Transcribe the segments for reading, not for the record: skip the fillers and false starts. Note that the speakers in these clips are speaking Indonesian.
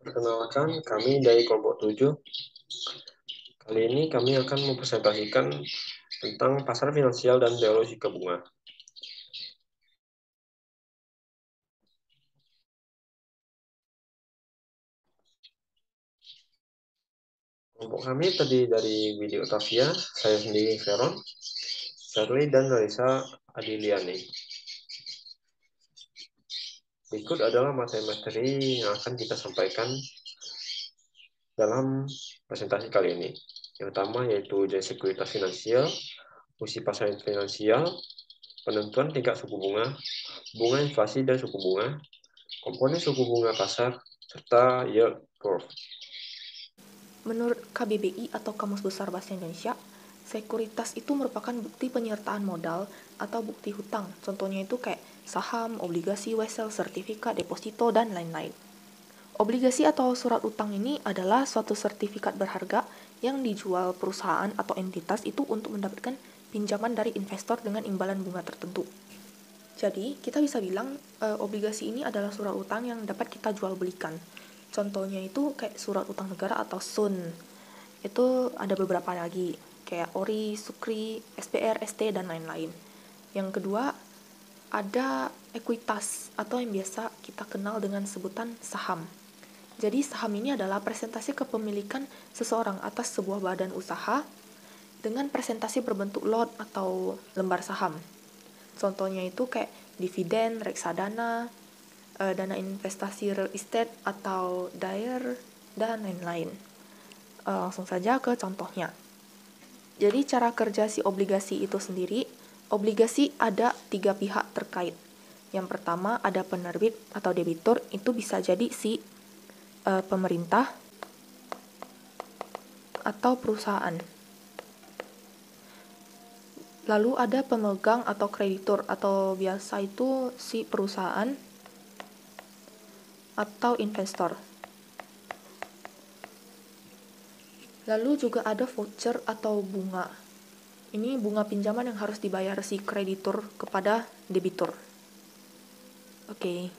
Perkenalkan, kami dari kelompok 7. Kali ini kami akan mempresentasikan tentang pasar finansial dan teori suku bunga. Kelompok kami terdiri dari Widi Otavia, saya sendiri Veron, Charlie, dan Larissa Adiliani. Berikut adalah materi-materi yang akan kita sampaikan dalam presentasi kali ini. Yang pertama yaitu jenis sekuritas finansial, fungsi pasar finansial, penentuan tingkat suku bunga, bunga inflasi dan suku bunga, komponen suku bunga pasar, serta yield curve. Menurut KBBI atau Kamus Besar Bahasa Indonesia, sekuritas itu merupakan bukti penyertaan modal atau bukti hutang. Contohnya itu kayak saham, obligasi, wesel, sertifikat, deposito, dan lain-lain. Obligasi atau surat utang ini adalah suatu sertifikat berharga yang dijual perusahaan atau entitas itu untuk mendapatkan pinjaman dari investor dengan imbalan bunga tertentu. Jadi, kita bisa bilang obligasi ini adalah surat utang yang dapat kita jual belikan. Contohnya itu kayak surat utang negara atau SUN. Itu ada beberapa lagi, kayak ORI, SUKRI, SPR, ST, dan lain-lain. Yang kedua, ada ekuitas atau yang biasa kita kenal dengan sebutan saham. Jadi saham ini adalah presentasi kepemilikan seseorang atas sebuah badan usaha dengan presentasi berbentuk lot atau lembar saham. Contohnya itu kayak dividen, reksadana, dana investasi real estate atau DAIR, dan lain-lain. Langsung saja ke contohnya. Jadi cara kerja si obligasi itu sendiri, obligasi ada 3 pihak terkait. Yang pertama ada penerbit atau debitur, itu bisa jadi si pemerintah atau perusahaan. Lalu ada pemegang atau kreditur, atau biasa itu si perusahaan atau investor. Lalu juga ada voucher atau bunga. Ini bunga pinjaman yang harus dibayar si kreditur kepada debitur. Oke.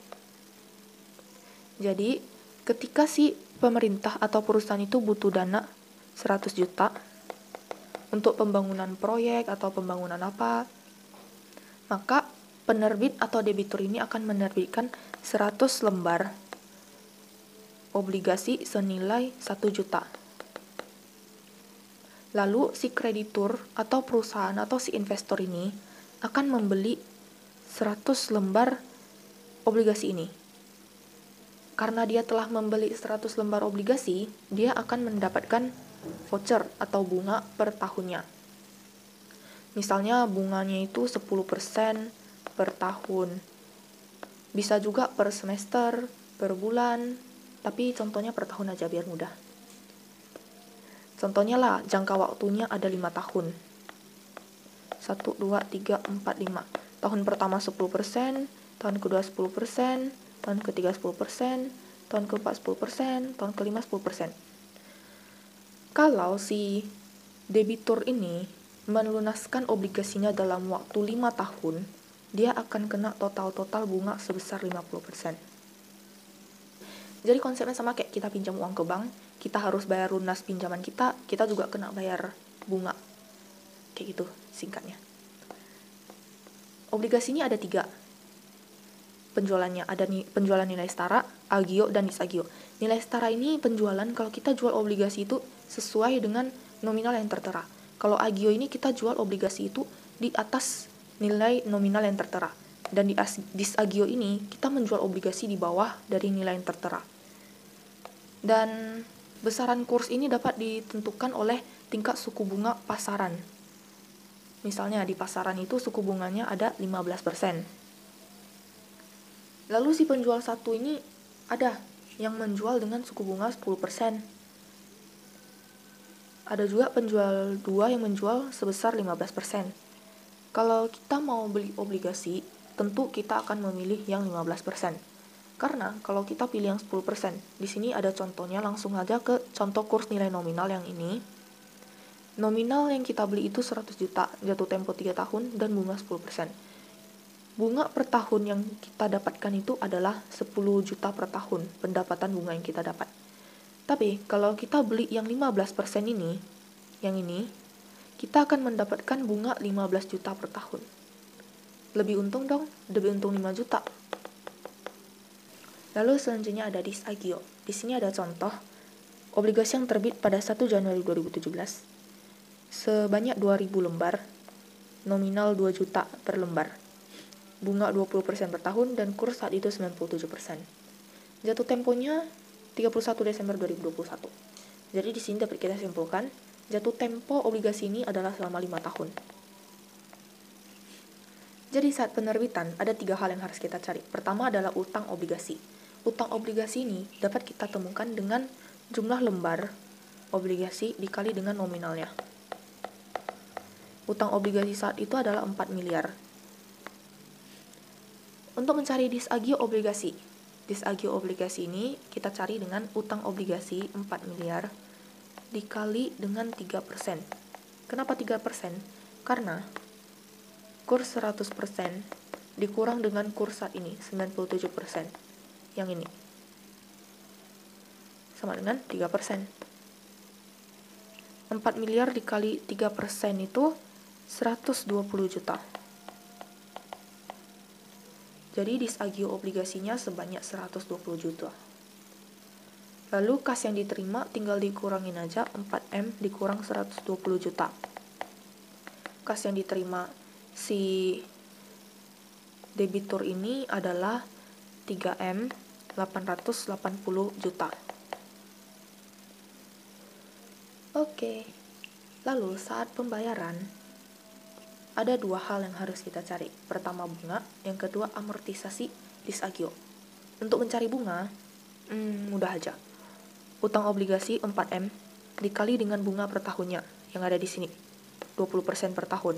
Jadi, ketika si pemerintah atau perusahaan itu butuh dana 100 juta untuk pembangunan proyek atau pembangunan apa, maka penerbit atau debitur ini akan menerbitkan 100 lembar obligasi senilai 1 juta. Lalu si kreditur atau perusahaan atau si investor ini akan membeli 100 lembar obligasi ini. Karena dia telah membeli 100 lembar obligasi, dia akan mendapatkan voucher atau bunga per tahunnya. Misalnya bunganya itu 10% per tahun. Bisa juga per semester, per bulan, tapi contohnya per tahun aja biar mudah. Contohnya lah, jangka waktunya ada 5 tahun. 1, 2, 3, 4, 5. Tahun pertama 10%, tahun kedua 10%, tahun ketiga 10%, tahun keempat 10%, tahun kelima 10%. Kalau si debitur ini melunaskan obligasinya dalam waktu 5 tahun, dia akan kena total bunga sebesar 50%. Jadi konsepnya sama kayak kita pinjam uang ke bank, kita harus bayar lunas pinjaman kita juga kena bayar bunga. Kayak gitu singkatnya. Obligasi ini ada 3 penjualannya. Ada penjualan nilai setara, agio, dan disagio. Nilai setara ini penjualan kalau kita jual obligasi itu sesuai dengan nominal yang tertera. Kalau agio ini kita jual obligasi itu di atas nilai nominal yang tertera. Dan di disagio ini kita menjual obligasi di bawah dari nilai yang tertera. Dan besaran kurs ini dapat ditentukan oleh tingkat suku bunga pasaran. Misalnya di pasaran itu suku bunganya ada 15%. Lalu si penjual satu ini ada yang menjual dengan suku bunga 10%. Ada juga penjual 2 yang menjual sebesar 15%. Kalau kita mau beli obligasi, tentu kita akan memilih yang 15%. Karena kalau kita pilih yang 10%, di sini ada contohnya, langsung aja ke contoh kurs nilai nominal yang ini. Nominal yang kita beli itu 100 juta, jatuh tempo 3 tahun, dan bunga 10%. bunga per tahun yang kita dapatkan itu adalah 10 juta per tahun pendapatan bunga yang kita dapat. Tapi kalau kita beli yang 15% ini, yang ini, kita akan mendapatkan bunga 15 juta per tahun. Lebih untung dong, lebih untung 5 juta. Lalu selanjutnya ada Disagio. Di sini ada contoh obligasi yang terbit pada 1 Januari 2017 sebanyak 2.000 lembar, nominal 2 juta per lembar. Bunga 20% per tahun dan kurs saat itu 97%. Jatuh temponya 31 Desember 2021. Jadi di sini dapat kita simpulkan, jatuh tempo obligasi ini adalah selama 5 tahun. Jadi saat penerbitan ada 3 hal yang harus kita cari. Pertama adalah utang obligasi. Utang obligasi ini dapat kita temukan dengan jumlah lembar obligasi dikali dengan nominalnya. Utang obligasi saat itu adalah 4 miliar. Untuk mencari disagio obligasi ini kita cari dengan utang obligasi 4 miliar dikali dengan 3%. Kenapa 3%? Karena kurs 100% dikurang dengan kurs saat ini 97%. Yang ini sama dengan 3%. 4 miliar dikali 3% itu 120 juta. Jadi disagio obligasinya sebanyak 120 juta. Lalu kas yang diterima tinggal dikurangin aja, 4M dikurang 120 juta. Kas yang diterima si debitur ini adalah 3M 880 juta. Oke. Lalu saat pembayaran ada 2 hal yang harus kita cari. Pertama bunga, yang kedua amortisasi disagio. Untuk mencari bunga, mudah aja. Utang obligasi 4M dikali dengan bunga per tahunnya yang ada di sini. 20% per tahun.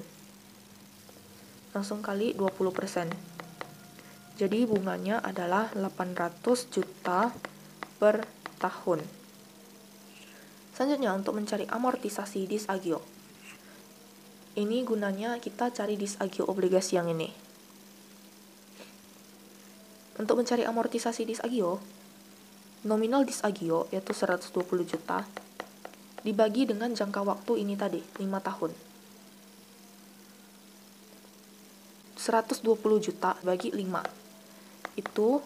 Langsung kali 20%. Jadi bunganya adalah 800 juta per tahun. Selanjutnya untuk mencari amortisasi disagio. Ini gunanya kita cari disagio obligasi yang ini. Untuk mencari amortisasi disagio, nominal disagio yaitu 120 juta dibagi dengan jangka waktu ini tadi, 5 tahun. 120 juta bagi 5 itu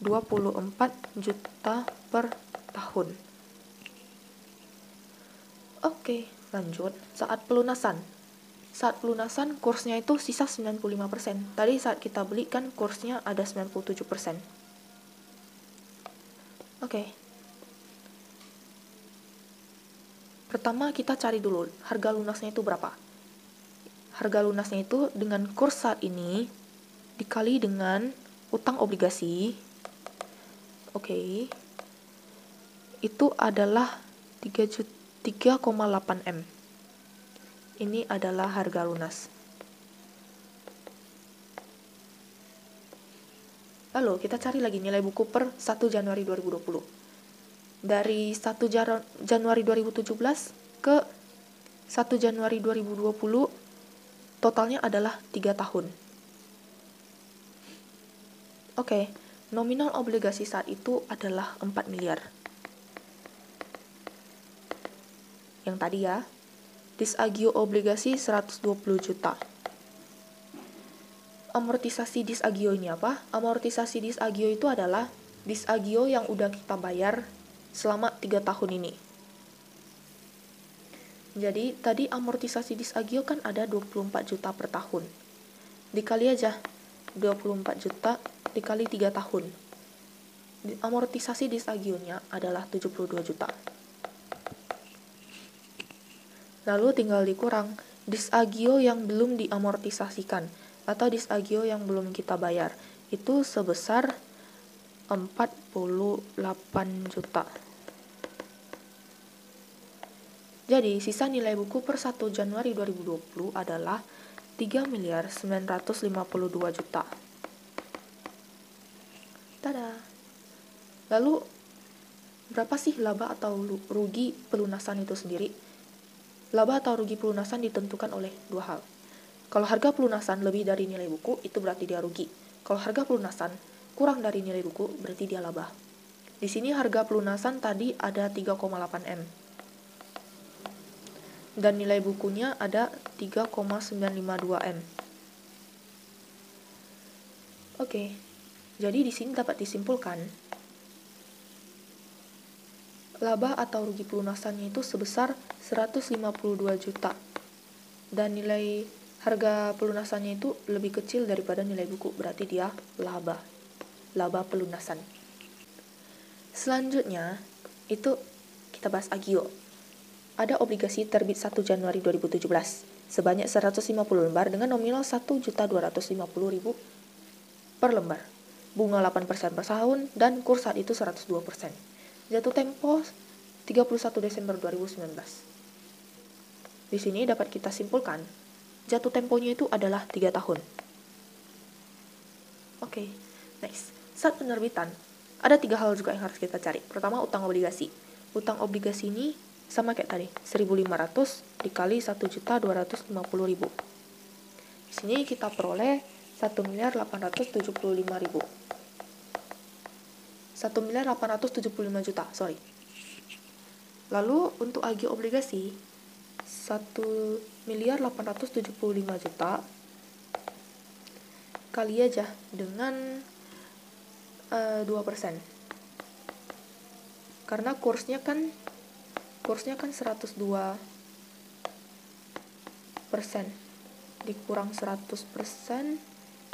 24 juta per tahun. Oke, lanjut. Saat pelunasan kursnya itu sisa 95%. Tadi saat kita beli kan kursnya ada 97%. Oke. Pertama kita cari dulu harga lunasnya itu berapa. Harga lunasnya itu dengan kurs saat ini dikali dengan utang obligasi. Oke. Itu adalah 3,8 M. Ini adalah harga lunas. Lalu kita cari lagi nilai buku per 1 Januari 2020. Dari 1 Januari 2017 ke 1 Januari 2020 totalnya adalah 3 tahun. Oke, nominal obligasi saat itu adalah 4 miliar. Yang tadi ya, disagio obligasi 120 juta. Amortisasi disagio ini apa? Amortisasi disagio itu adalah disagio yang udah kita bayar selama 3 tahun ini. Jadi, tadi amortisasi disagio kan ada 24 juta per tahun. Dikali aja, 24 juta dikali 3 tahun. Amortisasi disagionya adalah 72 juta. Lalu tinggal dikurang disagio yang belum diamortisasikan atau disagio yang belum kita bayar. Itu sebesar 48 juta. Jadi, sisa nilai buku per 1 Januari 2020 adalah 3 miliar 952 juta. Tada! Lalu, berapa sih laba atau rugi pelunasan itu sendiri? Laba atau rugi pelunasan ditentukan oleh 2 hal. Kalau harga pelunasan lebih dari nilai buku, itu berarti dia rugi. Kalau harga pelunasan kurang dari nilai buku, berarti dia laba. Di sini harga pelunasan tadi ada 3,8 M. Dan nilai bukunya ada 3,952 M. Oke, jadi di sini dapat disimpulkan laba atau rugi pelunasannya itu sebesar 152 juta. Dan nilai harga pelunasannya itu lebih kecil daripada nilai buku, berarti dia laba. Laba pelunasan. Selanjutnya, itu kita bahas Agio. Ada obligasi terbit 1 Januari 2017 sebanyak 150 lembar dengan nominal 1.250.000 per lembar. Bunga 8% per tahun dan kurs saat itu 102%. Jatuh tempo 31 Desember 2019. Di sini dapat kita simpulkan, jatuh temponya itu adalah 3 tahun. Oke, next. Saat penerbitan, ada 3 hal juga yang harus kita cari. Pertama, utang obligasi. Utang obligasi ini sama kayak tadi, 1.500 dikali 1.250.000. Di sini kita peroleh 1.875.000. 1.875 juta, sorry. Lalu untuk agio obligasi 1.875 juta kali aja dengan 2%. Karena kursnya kan 102% dikurang 100%,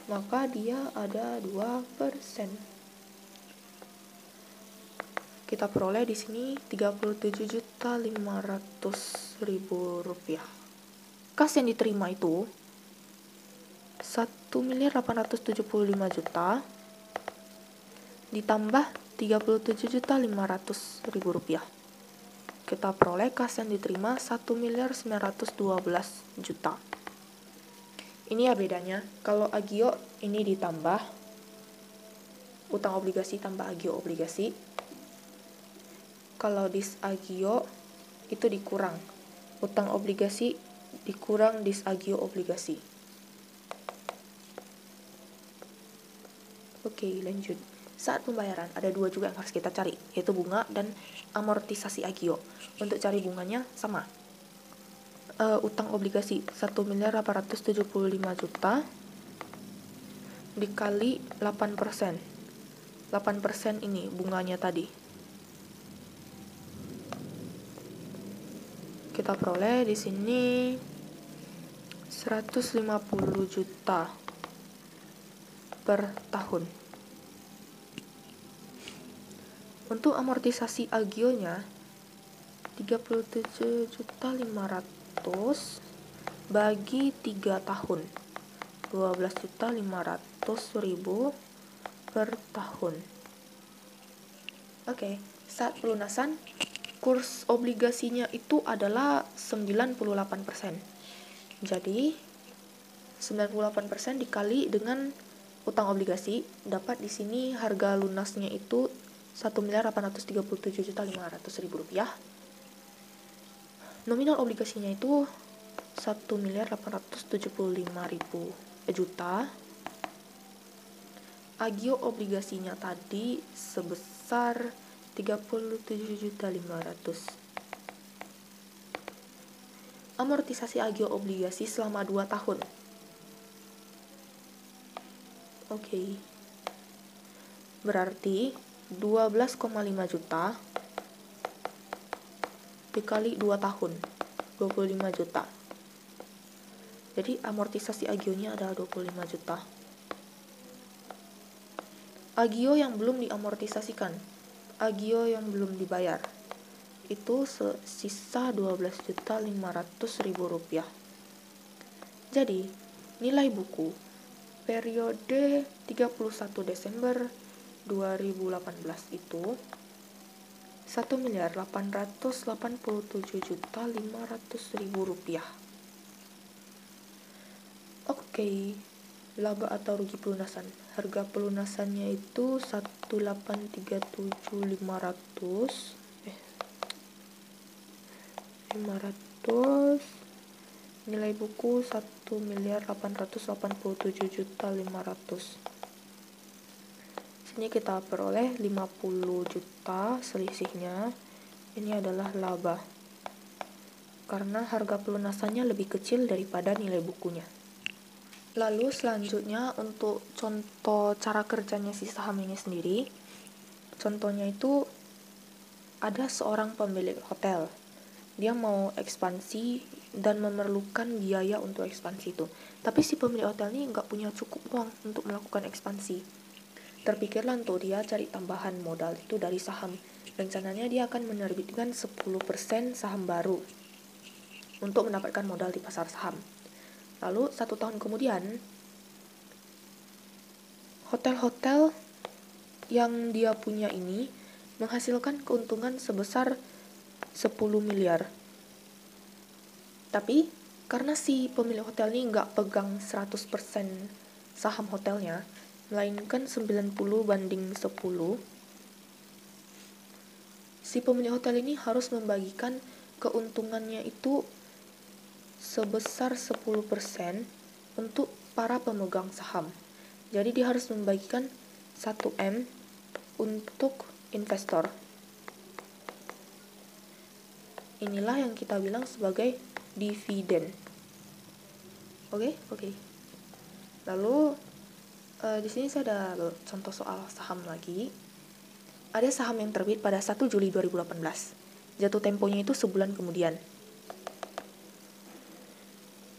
maka dia ada 2%. Kita peroleh di sini 37.500.000 rupiah. Kas yang diterima itu 1.875 juta ditambah 37.500.000 rupiah. Kita peroleh kas yang diterima 1.912 juta. Ini ya bedanya. Kalau agio ini ditambah utang obligasi tambah agio obligasi. Kalau disagio itu dikurang utang obligasi dikurang disagio obligasi. Oke, lanjut. Saat pembayaran ada 2 juga yang harus kita cari, yaitu bunga dan amortisasi agio. Untuk cari bunganya sama. Utang obligasi 1.875 juta dikali 8%. 8% ini bunganya tadi. Kita peroleh di sini 150 juta per tahun. Untuk amortisasi agionya 37.500 bagi 3 tahun. 12.500.000 per tahun. Oke, saat pelunasan kurs obligasinya itu adalah 98%. Jadi 98% dikali dengan utang obligasi, dapat di sini harga lunasnya itu 1.837.500.000 rupiah. Nominal obligasinya itu 1.875.000 juta. Agio obligasinya tadi sebesar 37.500. Amortisasi agio obligasi selama 2 tahun. Oke. Berarti 12,5 juta dikali 2 tahun. 25 juta. Jadi amortisasi agionya adalah 25 juta. Agio yang belum diamortisasikan, agio yang belum dibayar, itu sisa 12.500.000 rupiah. Jadi, nilai buku periode 31 Desember 2018 itu 1.887.500.000 rupiah. Oke. Laba atau rugi pelunasan. Harga pelunasannya itu 1.837.500 500 Nilai buku 1.887.500.000. Sini kita peroleh 50 juta, selisihnya ini adalah laba karena harga pelunasannya lebih kecil daripada nilai bukunya. Lalu selanjutnya untuk contoh cara kerjanya si saham ini sendiri. Contohnya itu ada seorang pemilik hotel. Dia mau ekspansi dan memerlukan biaya untuk ekspansi itu. Tapi si pemilik hotel ini nggak punya cukup uang untuk melakukan ekspansi. Terpikirlah untuk dia cari tambahan modal itu dari saham. Rencananya dia akan menerbitkan 10% saham baru untuk mendapatkan modal di pasar saham. Lalu 1 tahun kemudian, hotel-hotel yang dia punya ini menghasilkan keuntungan sebesar 10 miliar. Tapi karena si pemilik hotel ini nggak pegang 100% saham hotelnya, melainkan 90/10, si pemilik hotel ini harus membagikan keuntungannya itu sebesar 10% untuk para pemegang saham. Jadi dia harus membagikan 1M untuk investor. Inilah yang kita bilang sebagai dividen. Oke. Lalu di sini saya ada contoh soal saham lagi. Ada saham yang terbit pada 1 Juli 2018. Jatuh temponya itu sebulan kemudian.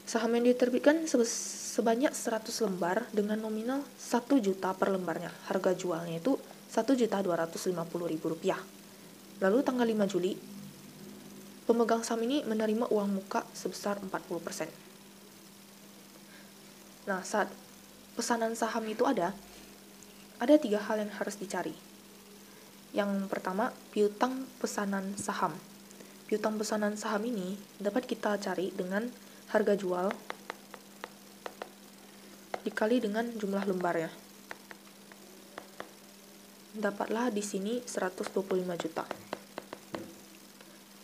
Saham yang diterbitkan sebanyak 100 lembar dengan nominal 1 juta per lembarnya. Harga jualnya itu Rp1.250.000. Lalu tanggal 5 Juli, pemegang saham ini menerima uang muka sebesar 40%. Nah, saat pesanan saham itu ada 3 hal yang harus dicari. Yang pertama, piutang pesanan saham. Piutang pesanan saham ini dapat kita cari dengan harga jual dikali dengan jumlah lembarnya. Dapatlah di sini 125 juta.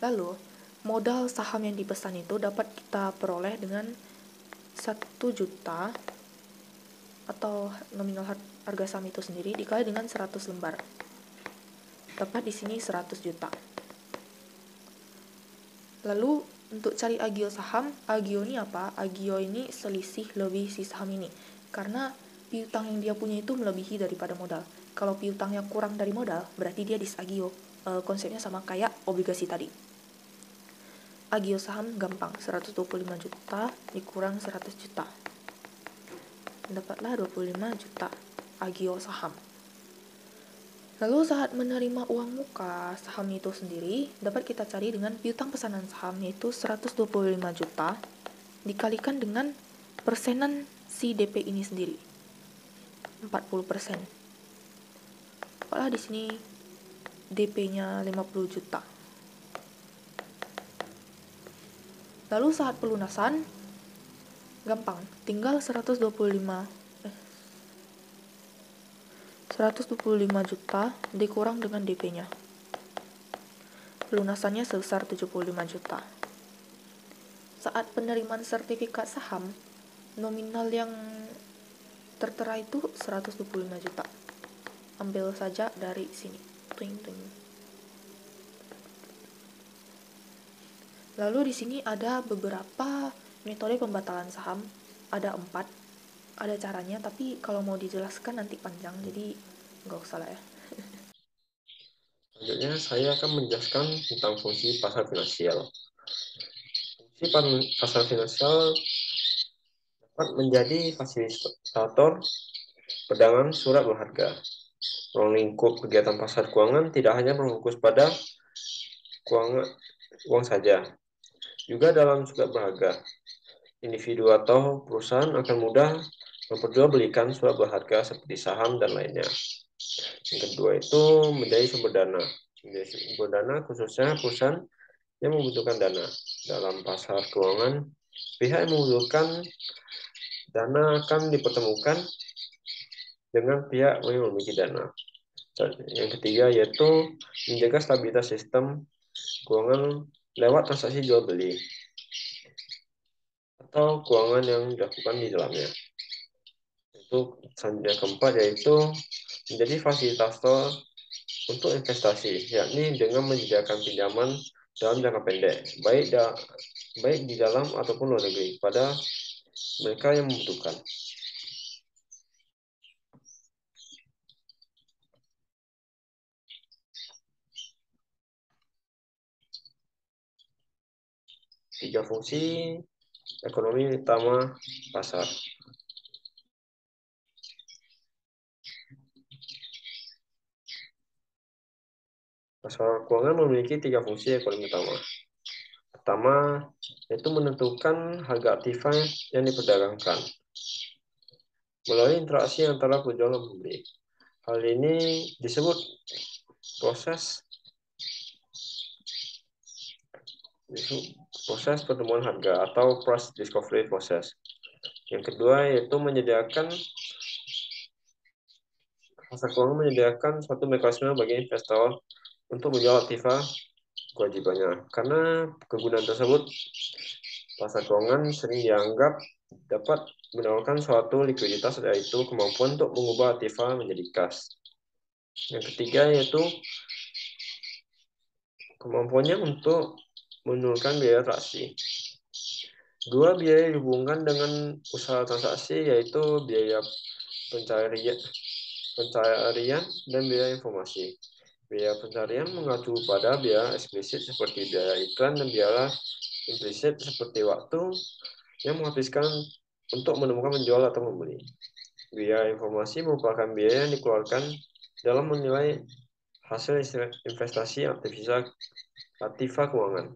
Lalu, modal saham yang dipesan itu dapat kita peroleh dengan 1 juta atau nominal harga saham itu sendiri dikali dengan 100 lembar. Dapat di sini 100 juta. Lalu untuk cari agio saham, agio ini apa? Agio ini selisih lebih si saham ini. Karena piutang yang dia punya itu melebihi daripada modal. Kalau piutangnya kurang dari modal, berarti dia disagio. Konsepnya sama kayak obligasi tadi. Agio saham gampang, 125 juta dikurang 100 juta. Dapatlah 25 juta agio saham. Lalu saat menerima uang muka saham itu sendiri, dapat kita cari dengan piutang pesanan saham yaitu 125 juta dikalikan dengan persenan si DP ini sendiri. 40%. Dapatlah di sini DP-nya 50 juta. Lalu saat pelunasan gampang, tinggal 125 juta dikurang dengan DP-nya. Pelunasannya sebesar 75 juta. Saat penerimaan sertifikat saham, nominal yang tertera itu 125 juta. Ambil saja dari sini. Lalu di sini ada beberapa metode pembatalan saham. Ada 4. Ada caranya, tapi kalau mau dijelaskan nanti panjang, jadi nggak usah lah ya. Selanjutnya saya akan menjelaskan tentang fungsi pasar finansial. Fungsi pasar finansial dapat menjadi fasilitator perdagangan surat berharga. Ruang lingkup kegiatan pasar keuangan tidak hanya berfokus pada uang saja, juga dalam surat berharga. Individu atau perusahaan akan mudah memperjualbelikan surat berharga seperti saham dan lainnya. Yang kedua itu menjadi sumber dana. Menjadi sumber dana khususnya perusahaan yang membutuhkan dana. Dalam pasar keuangan, pihak yang membutuhkan dana akan dipertemukan dengan pihak yang memiliki dana. Yang ketiga yaitu menjaga stabilitas sistem keuangan lewat transaksi jual beli. atau keuangan yang dilakukan di dalamnya. Itu selanjutnya keempat yaitu menjadi fasilitator untuk investasi, yakni dengan menyediakan pinjaman dalam jangka pendek, baik di dalam ataupun luar negeri pada mereka yang membutuhkan. Tiga fungsi ekonomi utama pasar. Pasar keuangan memiliki tiga fungsi ekonomi utama. Pertama, yaitu menentukan harga aktiva yang diperdagangkan melalui interaksi antara penjual dan pembeli. Hal ini disebut proses pertemuan harga atau price discovery process. Yang kedua yaitu pasar keuangan menyediakan suatu mekanisme bagi investor untuk menjual aktiva kewajibannya. Karena kegunaan tersebut, pasar keuangan sering dianggap dapat menawarkan suatu likuiditas, yaitu kemampuan untuk mengubah aktiva menjadi kas. Yang ketiga yaitu kemampuannya untuk menurunkan biaya transaksi. Dua biaya dihubungkan dengan usaha transaksi, yaitu biaya pencarian dan biaya informasi. Biaya pencarian mengacu pada biaya eksplisit seperti biaya iklan dan biaya implisit seperti waktu yang menghabiskan untuk menemukan penjual atau membeli. Biaya informasi merupakan biaya yang dikeluarkan dalam menilai hasil investasi aktiva keuangan.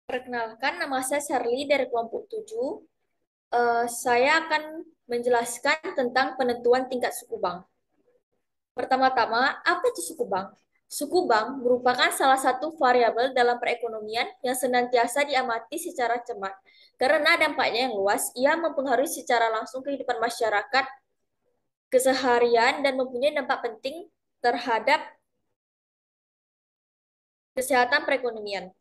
Perkenalkan, nama saya Charlie dari kelompok 7. Saya akan menjelaskan tentang penentuan tingkat suku bank. Pertama-tama, apa itu suku bank? Suku bank merupakan salah satu variabel dalam perekonomian yang senantiasa diamati secara cermat. Karena dampaknya yang luas, ia mempengaruhi secara langsung kehidupan masyarakat, keseharian, dan mempunyai dampak penting terhadap kesehatan perekonomian.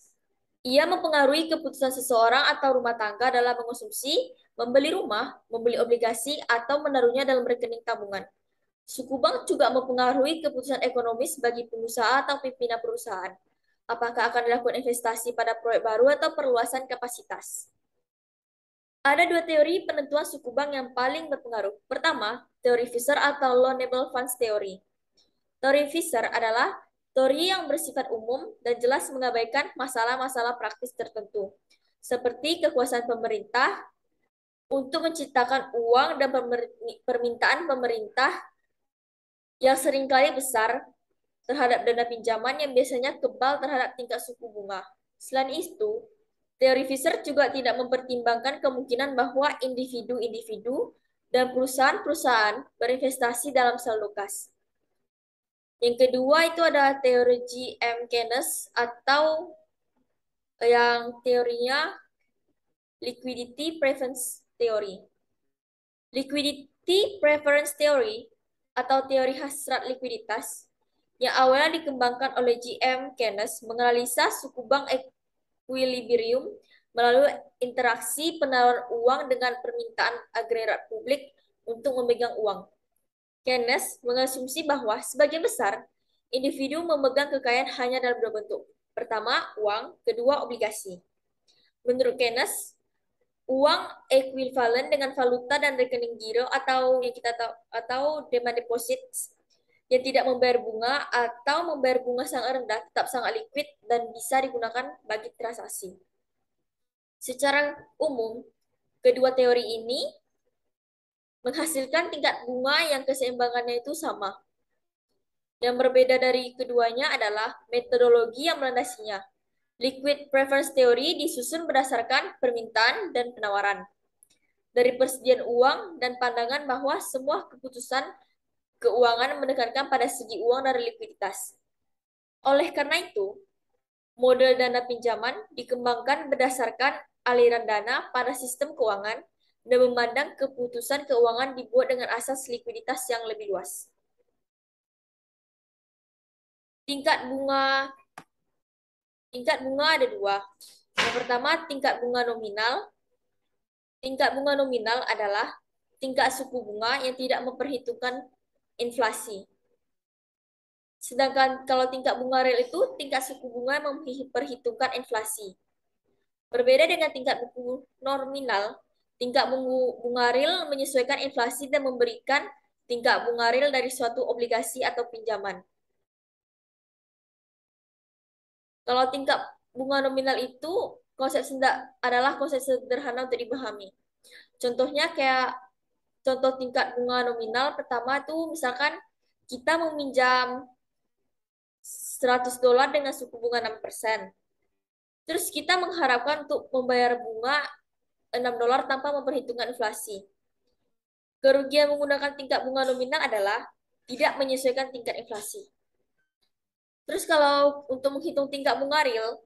Ia mempengaruhi keputusan seseorang atau rumah tangga dalam mengonsumsi, membeli rumah, membeli obligasi, atau menaruhnya dalam rekening tabungan. Suku bank juga mempengaruhi keputusan ekonomis bagi pengusaha atau pimpinan perusahaan. Apakah akan dilakukan investasi pada proyek baru atau perluasan kapasitas? Ada dua teori penentuan suku bank yang paling berpengaruh. Pertama, teori Fisher atau Loanable Funds Theory. Teori Fisher adalah teori yang bersifat umum dan jelas mengabaikan masalah-masalah praktis tertentu, seperti kekuasaan pemerintah untuk menciptakan uang dan permintaan pemerintah yang seringkali besar terhadap dana pinjaman yang biasanya kebal terhadap tingkat suku bunga. Selain itu, teori Fisher juga tidak mempertimbangkan kemungkinan bahwa individu-individu dan perusahaan-perusahaan berinvestasi dalam saldo kas. Yang kedua itu ada teori G.M. Keynes atau yang teorinya Liquidity Preference Theory. Liquidity Preference Theory atau teori hasrat likuiditas yang awalnya dikembangkan oleh G.M. Keynes menganalisa suku bank equilibrium melalui interaksi penawaran uang dengan permintaan agregat publik untuk memegang uang. Keynes mengasumsi bahwa sebagian besar individu memegang kekayaan hanya dalam dua bentuk. Pertama, uang, kedua, obligasi. Menurut Keynes, uang ekuivalen dengan valuta dan rekening giro atau yang kita tahu atau demand deposit yang tidak membayar bunga atau membayar bunga sangat rendah tetap sangat liquid dan bisa digunakan bagi transaksi. Secara umum, kedua teori ini menghasilkan tingkat bunga yang keseimbangannya itu sama. Yang berbeda dari keduanya adalah metodologi yang melandasinya. Liquid preference theory disusun berdasarkan permintaan dan penawaran. Dari persediaan uang dan pandangan bahwa semua keputusan keuangan menekankan pada segi uang dan likuiditas. Oleh karena itu, model dana pinjaman dikembangkan berdasarkan aliran dana pada sistem keuangan dan memandang keputusan keuangan dibuat dengan asas likuiditas yang lebih luas. Tingkat bunga Tingkat bunga ada dua. Yang pertama, tingkat bunga nominal. Tingkat bunga nominal adalah tingkat suku bunga yang tidak memperhitungkan inflasi. Sedangkan kalau tingkat bunga real itu tingkat suku bunga yang memperhitungkan inflasi. Berbeda dengan tingkat buku nominal, tingkat bunga real menyesuaikan inflasi dan memberikan tingkat bunga real dari suatu obligasi atau pinjaman. Kalau tingkat bunga nominal itu adalah konsep sederhana untuk dipahami. Contohnya kayak contoh tingkat bunga nominal pertama itu misalkan kita meminjam $100 dengan suku bunga 6%. Terus kita mengharapkan untuk membayar bunga $6 tanpa memperhitungkan inflasi. Kerugian menggunakan tingkat bunga nominal adalah tidak menyesuaikan tingkat inflasi. Terus kalau untuk menghitung tingkat bunga real,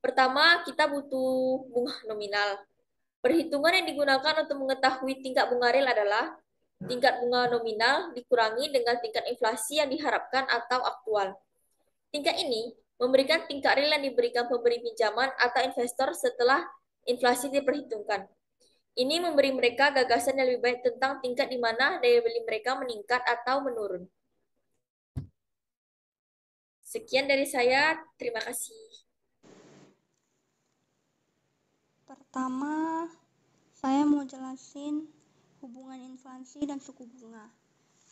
pertama kita butuh bunga nominal. Perhitungan yang digunakan untuk mengetahui tingkat bunga real adalah tingkat bunga nominal dikurangi dengan tingkat inflasi yang diharapkan atau aktual. Tingkat ini memberikan tingkat real yang diberikan pemberi pinjaman atau investor setelah inflasi diperhitungkan. Ini memberi mereka gagasan yang lebih baik tentang tingkat di mana daya beli mereka meningkat atau menurun. Sekian dari saya, terima kasih. Pertama, saya mau jelasin hubungan inflasi dan suku bunga.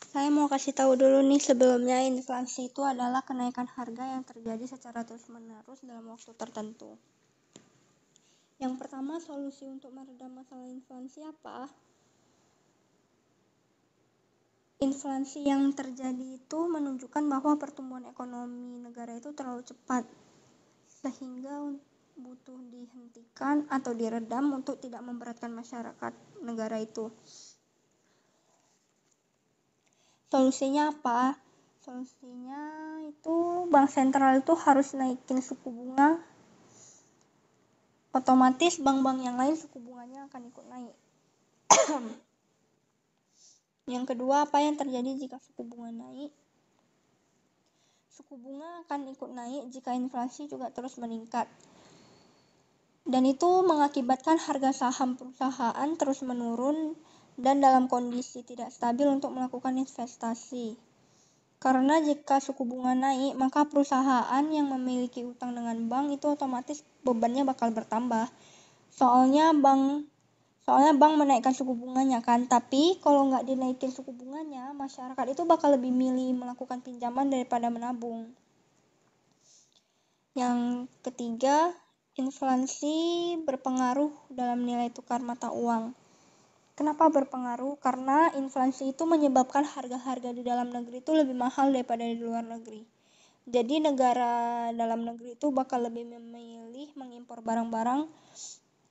Saya mau kasih tahu dulu nih sebelumnya, inflasi itu adalah kenaikan harga yang terjadi secara terus-menerus dalam waktu tertentu. Yang pertama, solusi untuk meredam masalah inflasi apa? Inflasi yang terjadi itu menunjukkan bahwa pertumbuhan ekonomi negara itu terlalu cepat, sehingga butuh dihentikan atau diredam untuk tidak memberatkan masyarakat negara itu. Solusinya apa? Solusinya itu bank sentral itu harus naikin suku bunga. Otomatis bank-bank yang lain suku bunganya akan ikut naik. Yang kedua, apa yang terjadi jika suku bunga naik? Suku bunga akan ikut naik jika inflasi juga terus meningkat. Dan itu mengakibatkan harga saham perusahaan terus menurun dan dalam kondisi tidak stabil untuk melakukan investasi. Karena jika suku bunga naik, maka perusahaan yang memiliki utang dengan bank itu otomatis bebannya bakal bertambah. Soalnya bank menaikkan suku bunganya kan, tapi kalau nggak dinaikin suku bunganya, masyarakat itu bakal lebih milih melakukan pinjaman daripada menabung. Yang ketiga, inflasi berpengaruh dalam nilai tukar mata uang. Kenapa berpengaruh? Karena inflasi itu menyebabkan harga-harga di dalam negeri itu lebih mahal daripada di luar negeri. Jadi negara dalam negeri itu bakal lebih memilih mengimpor barang-barang,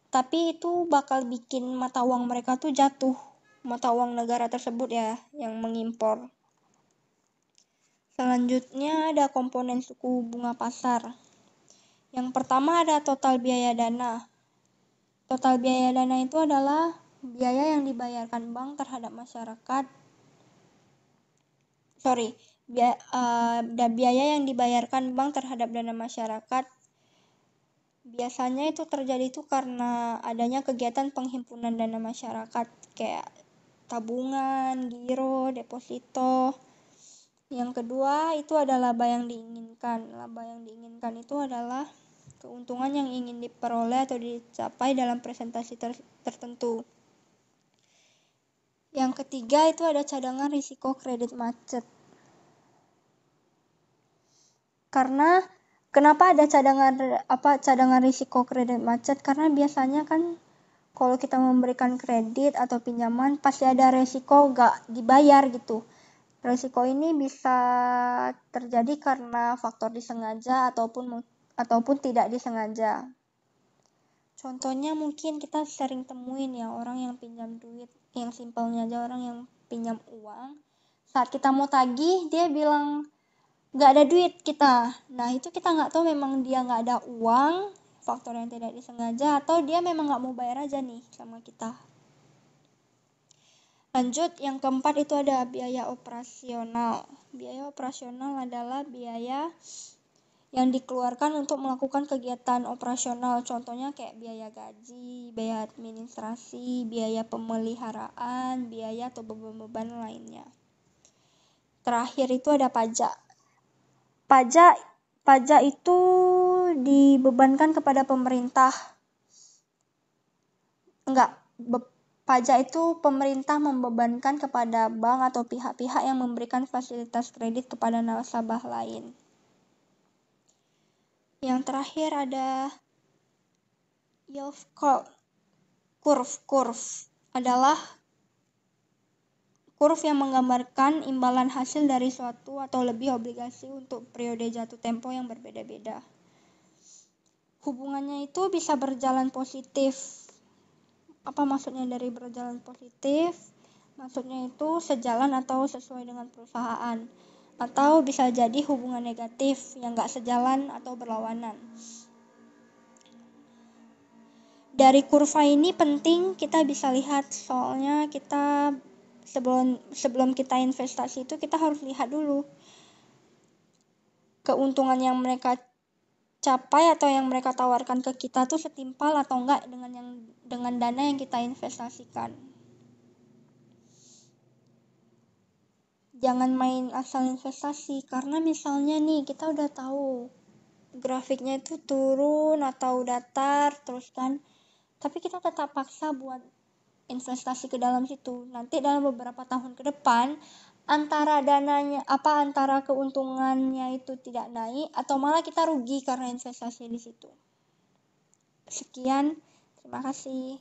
tapi itu bakal bikin mata uang mereka tuh jatuh. Mata uang negara tersebut ya, yang mengimpor. Selanjutnya ada komponen suku bunga pasar. Yang pertama ada total biaya dana. Total biaya dana itu adalah biaya yang dibayarkan bank terhadap masyarakat. Biaya yang dibayarkan bank terhadap dana masyarakat. Biasanya itu terjadi itu karena adanya kegiatan penghimpunan dana masyarakat kayak tabungan, giro, deposito. Yang kedua itu adalah laba yang diinginkan. Laba yang diinginkan itu adalah keuntungan yang ingin diperoleh atau dicapai dalam presentasi tertentu. Yang ketiga itu ada cadangan risiko kredit macet. Karena kenapa ada cadangan risiko kredit macet? Karena biasanya kan kalau kita memberikan kredit atau pinjaman pasti ada resiko gak dibayar gitu. Resiko ini bisa terjadi karena faktor disengaja ataupun tidak disengaja. Contohnya mungkin kita sering temuin ya orang yang pinjam duit, yang simpelnya aja orang yang pinjam uang. Saat kita mau tagih dia bilang nggak ada duit kita. Nah itu kita nggak tahu memang dia nggak ada uang, faktor yang tidak disengaja, atau dia memang nggak mau bayar aja nih sama kita. Lanjut, yang keempat itu ada biaya operasional. Biaya operasional adalah biaya yang dikeluarkan untuk melakukan kegiatan operasional, contohnya kayak biaya gaji, biaya administrasi, biaya pemeliharaan, biaya atau beban-beban lainnya. Terakhir itu ada pajak. Pajak itu dibebankan kepada pemerintah. Pajak itu pemerintah membebankan kepada bank atau pihak-pihak yang memberikan fasilitas kredit kepada nasabah lain. Yang terakhir ada yield curve. Curve adalah curve yang menggambarkan imbalan hasil dari suatu atau lebih obligasi untuk periode jatuh tempo yang berbeda-beda. Hubungannya itu bisa berjalan positif. Apa maksudnya dari berjalan positif? Maksudnya itu sejalan atau sesuai dengan perusahaan. Atau bisa jadi hubungan negatif yang nggak sejalan atau berlawanan. Dari kurva ini penting kita bisa lihat, soalnya kita sebelum kita investasi itu kita harus lihat dulu keuntungan yang mereka capai atau yang mereka tawarkan ke kita tuh setimpal atau enggak dengan dana yang kita investasikan. Jangan main asal investasi, karena misalnya nih kita udah tahu grafiknya itu turun atau datar terus kan, tapi kita tetap paksa buat investasi ke dalam situ. Nanti dalam beberapa tahun ke depan antara keuntungannya itu tidak naik atau malah kita rugi karena investasi di situ. Sekian, terima kasih.